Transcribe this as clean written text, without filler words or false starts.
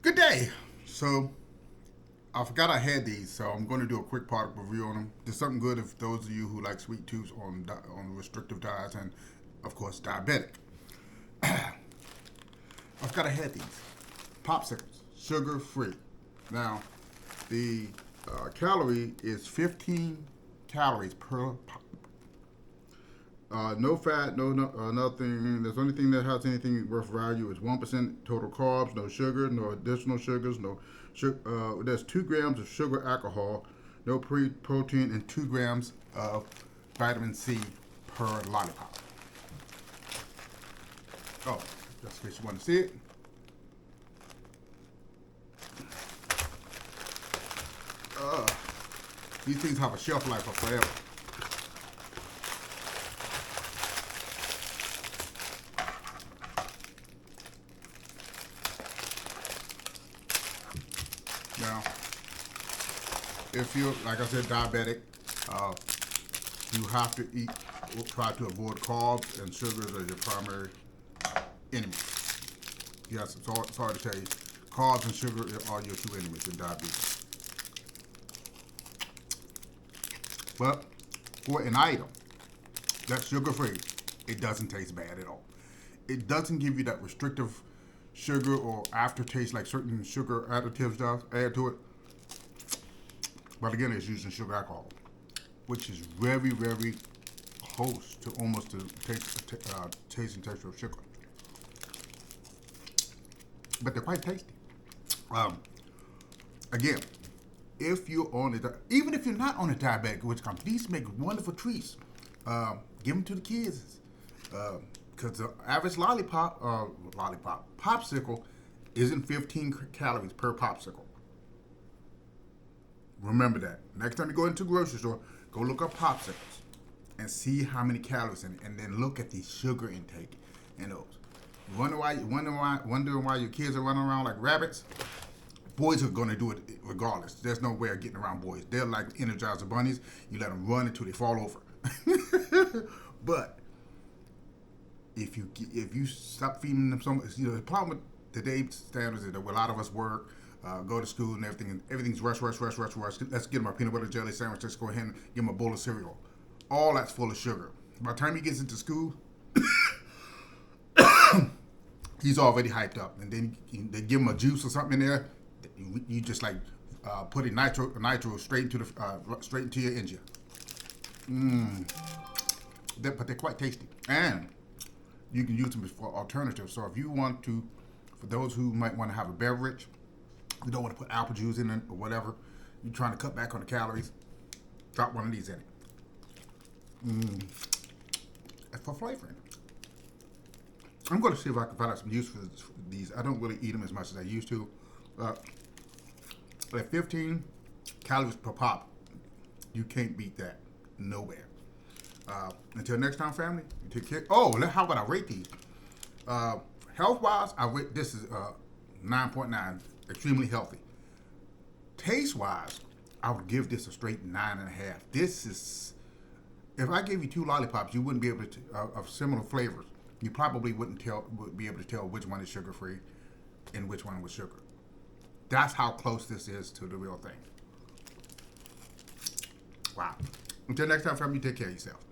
Good day. So I forgot I had these, so I'm going to do a quick product review on them. There's something good if those of you who like sweet tooths on restrictive diets and, of course, diabetic. I forgot I had these popsicles, sugar free. Now, the calorie is 15 calories per pop. No fat, no nothing. The only thing that has anything worth value is 1% total carbs, no sugar, no additional sugars, no sugar. There's 2 grams of sugar alcohol, no protein, and 2 grams of vitamin C per lollipop. Oh, just in case you want to see it. Uh, these things have a shelf life of forever. Now, if you're, like I said, diabetic, uh, you have to try to avoid carbs and sugars as your primary enemy. Yes, sorry to tell you, carbs and sugar are your two enemies in diabetes. But for an item that's sugar-free, it doesn't taste bad at all. It doesn't give you that restrictive sugar or aftertaste like certain sugar additives does add to it. But again, it's using sugar alcohol, which is very, very close to almost the taste and texture of sugar. But they're quite tasty. Again, if you're on it, even if you're not on a diabetic, which these make wonderful treats. Give them to the kids. Because the average popsicle isn't 15 calories per popsicle. Remember that. Next time you go into the grocery store, go look up popsicles and see how many calories in it, and then look at the sugar intake in those. Wondering why your kids are running around like rabbits? Boys are going to do it regardless. There's no way of getting around boys. They're like Energizer bunnies. You let them run until they fall over. But if you stop feeding them the problem with today's standards is that a lot of us work, go to school and everything's rush. Let's get them a peanut butter jelly sandwich. Let's go ahead and give them a bowl of cereal. All that's full of sugar. By the time he gets into school, he's already hyped up. And then they give him a juice or something in there. You just like put a nitro straight into your engine. But they're quite tasty, and you can use them for alternatives. So if you want to, for those who might want to have a beverage, you don't want to put apple juice in it or whatever, you're trying to cut back on the calories, drop one of these in it. And for flavoring. I'm going to see if I can find out some use for these. I don't really eat them as much as I used to. At 15 calories per pop, you can't beat that nowhere. Until next time, family, you take care. Oh, how about I rate these? Health-wise, I rate this is 9.9, extremely healthy. Taste-wise, I would give this a straight 9.5. This is, if I gave you 2 lollipops, you wouldn't be able to of similar flavors. You probably would be able to tell which one is sugar-free and which one was sugar. That's how close this is to the real thing. Wow. Until next time, family, you take care of yourself.